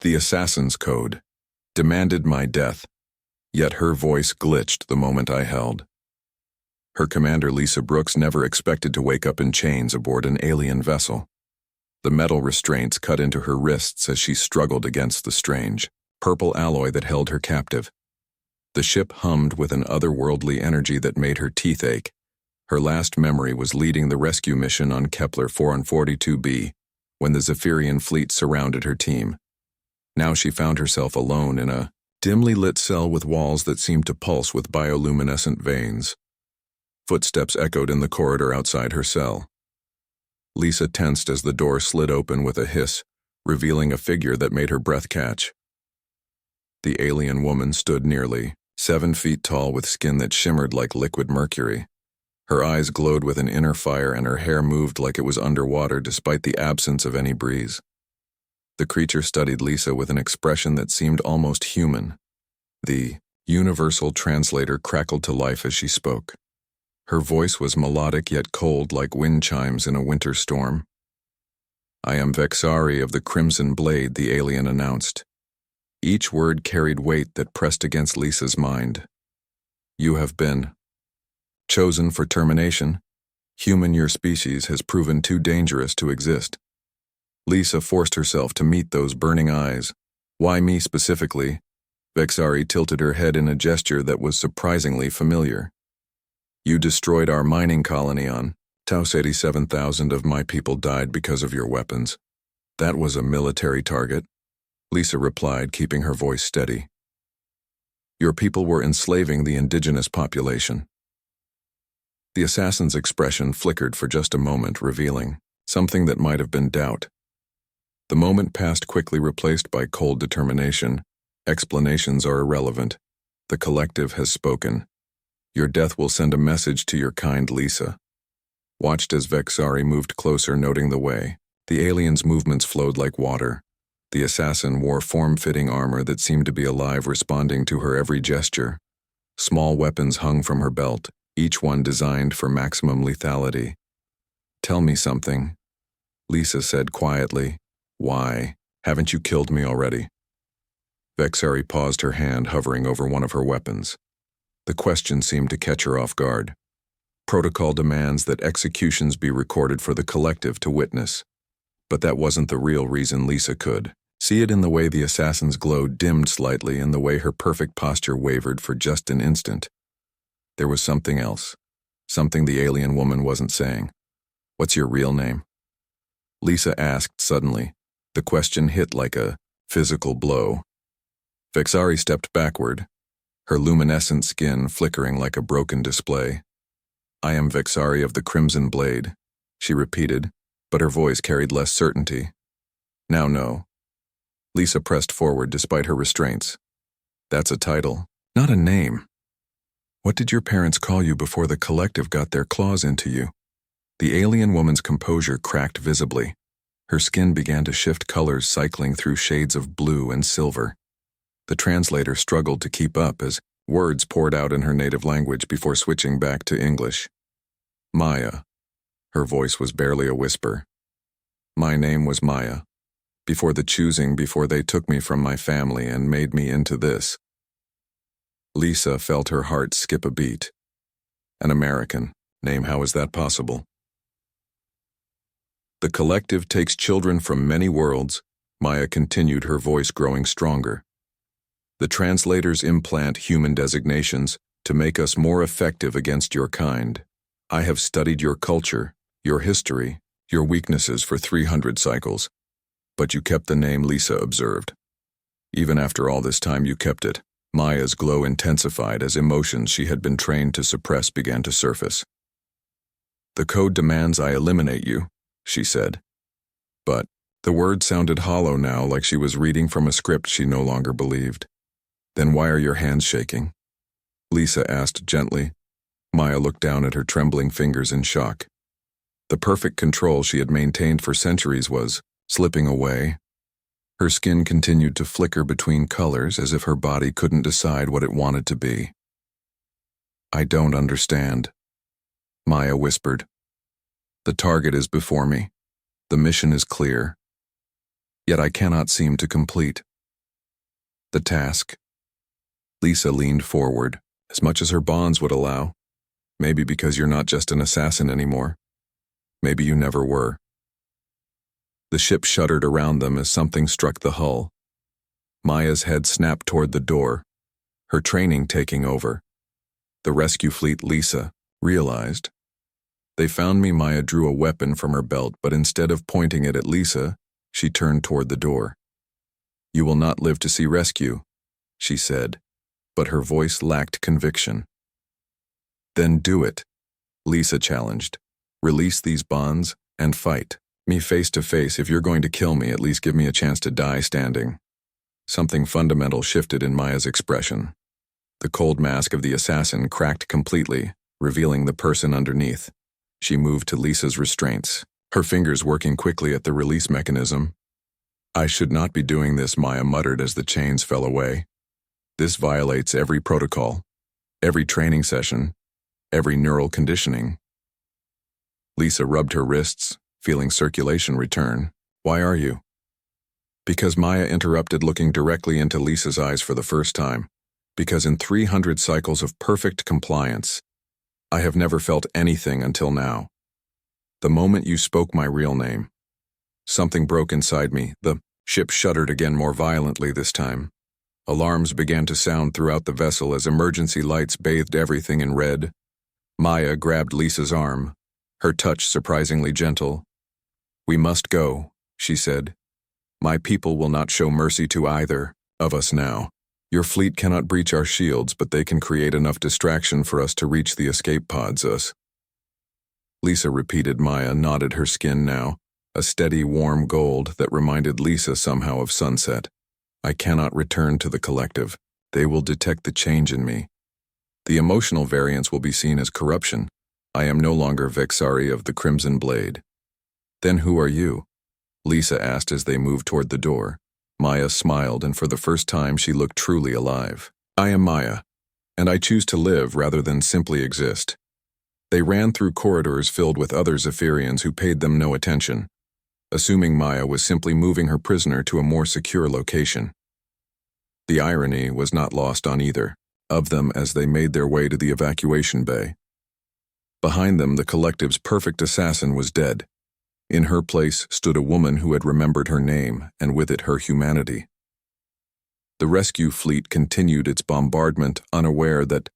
The assassin's code demanded my death, yet her voice glitched the moment I held. Her commander, Lisa Brooks, never expected to wake up in chains aboard an alien vessel. The metal restraints cut into her wrists as she struggled against the strange, purple alloy that held her captive. The ship hummed with an otherworldly energy that made her teeth ache. Her last memory was leading the rescue mission on Kepler 442b, when the Zephyrian fleet surrounded her team. Now she found herself alone in a dimly lit cell with walls that seemed to pulse with bioluminescent veins. Footsteps echoed in the corridor outside her cell. Lisa tensed as the door slid open with a hiss, revealing a figure that made her breath catch. The alien woman stood nearly 7 feet tall with skin that shimmered like liquid mercury. Her eyes glowed with an inner fire and her hair moved like it was underwater despite the absence of any breeze. The creature studied Lisa with an expression that seemed almost human. The universal translator crackled to life as she spoke. Her voice was melodic yet cold like wind chimes in a winter storm. "I am Vexari of the Crimson Blade," the alien announced. Each word carried weight that pressed against Lisa's mind. "You have been chosen for termination. Human, your species has proven too dangerous to exist." Lisa forced herself to meet those burning eyes. "Why me specifically?" Vexari tilted her head in a gesture that was surprisingly familiar. "You destroyed our mining colony on Taos. 87,000 of my people died because of your weapons." "That was a military target," Lisa replied, keeping her voice steady. "Your people were enslaving the indigenous population." The assassin's expression flickered for just a moment, revealing something that might have been doubt. The moment passed quickly, replaced by cold determination. "Explanations are irrelevant. The collective has spoken. Your death will send a message to your kind, Lisa." Watched as Vexari moved closer, noting the way. The alien's movements flowed like water. The assassin wore form-fitting armor that seemed to be alive, responding to her every gesture. Small weapons hung from her belt, each one designed for maximum lethality. "Tell me something," Lisa said quietly. "Why haven't you killed me already?" Vexari paused, her hand hovering over one of her weapons. The question seemed to catch her off guard. "Protocol demands that executions be recorded for the collective to witness." But that wasn't the real reason. Lisa could see it in the way the assassin's glow dimmed slightly and the way her perfect posture wavered for just an instant. There was something else, something the alien woman wasn't saying. "What's your real name?" Lisa asked suddenly. The question hit like a physical blow. Vexari stepped backward, her luminescent skin flickering like a broken display. "I am Vexari of the Crimson Blade," she repeated, but her voice carried less certainty. "Now no." Lisa pressed forward despite her restraints. "That's a title, not a name. What did your parents call you before the collective got their claws into you?" The alien woman's composure cracked visibly. Her skin began to shift colors, cycling through shades of blue and silver. The translator struggled to keep up as words poured out in her native language before switching back to English. "Maya." Her voice was barely a whisper. "My name was Maya. Before the choosing, before they took me from my family and made me into this." Lisa felt her heart skip a beat. "An American name, how is that possible?" "The collective takes children from many worlds," Maya continued, her voice growing stronger. "The translators implant human designations to make us more effective against your kind. I have studied your culture, your history, your weaknesses for 300 cycles. But you kept the name," Lisa observed. "Even after all this time you kept it." Maya's glow intensified as emotions she had been trained to suppress began to surface. "The code demands I eliminate you," she said. But the words sounded hollow now, like she was reading from a script she no longer believed. "Then why are your hands shaking?" Lisa asked gently. Maya looked down at her trembling fingers in shock. The perfect control she had maintained for centuries was slipping away. Her skin continued to flicker between colors as if her body couldn't decide what it wanted to be. "I don't understand," Maya whispered. "The target is before me. The mission is clear. Yet I cannot seem to complete." The task. Lisa leaned forward, as much as her bonds would allow. Maybe because you're not just an assassin anymore. Maybe you never were. The ship shuddered around them as something struck the hull. Maya's head snapped toward the door, her training taking over. The rescue fleet, Lisa realized. They found me. Maya drew a weapon from her belt, but instead of pointing it at Lisa, she turned toward the door. You will not live to see rescue, she said, but her voice lacked conviction. Then do it, Lisa challenged. Release these bonds and fight me face to face. If you're going to kill me, at least give me a chance to die standing. Something fundamental shifted in Maya's expression. The cold mask of the assassin cracked completely, revealing the person underneath. She moved to Lisa's restraints, her fingers working quickly at the release mechanism. I should not be doing this, Maya muttered as the chains fell away. This violates every protocol, every training session, every neural conditioning. Lisa rubbed her wrists, feeling circulation return. Why are you? Because Maya interrupted, looking directly into Lisa's eyes for the first time. Because in 300 cycles of perfect compliance, I have never felt anything until now. The moment you spoke my real name, something broke inside me. The ship shuddered again, more violently this time. Alarms began to sound throughout the vessel as emergency lights bathed everything in red. Maya grabbed Lisa's arm, her touch surprisingly gentle. We must go, she said. My people will not show mercy to either of us now. Your fleet cannot breach our shields, but they can create enough distraction for us to reach the escape pods. Lisa repeated. Maya nodded, her skin now a steady, warm gold that reminded Lisa somehow of sunset. I cannot return to the collective. They will detect the change in me. The emotional variance will be seen as corruption. I am no longer Vexari of the Crimson Blade. Then who are you? Lisa asked as they moved toward the door. Maya smiled, and for the first time she looked truly alive. I am Maya, and I choose to live rather than simply exist. They ran through corridors filled with other Zephyrians who paid them no attention, assuming Maya was simply moving her prisoner to a more secure location. The irony was not lost on either of them as they made their way to the evacuation bay. Behind them, the collective's perfect assassin was dead. In her place stood a woman who had remembered her name, and with it her humanity. The rescue fleet continued its bombardment, unaware that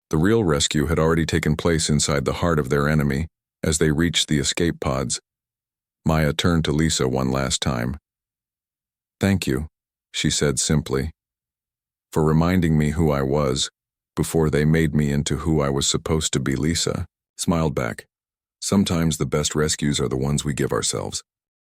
the real rescue had already taken place inside the heart of their enemy. As they reached the escape pods, Maya turned to Lisa one last time. Thank you, she said simply, for reminding me who I was before they made me into who I was supposed to be. Lisa smiled back. Sometimes the best rescues are the ones we give ourselves.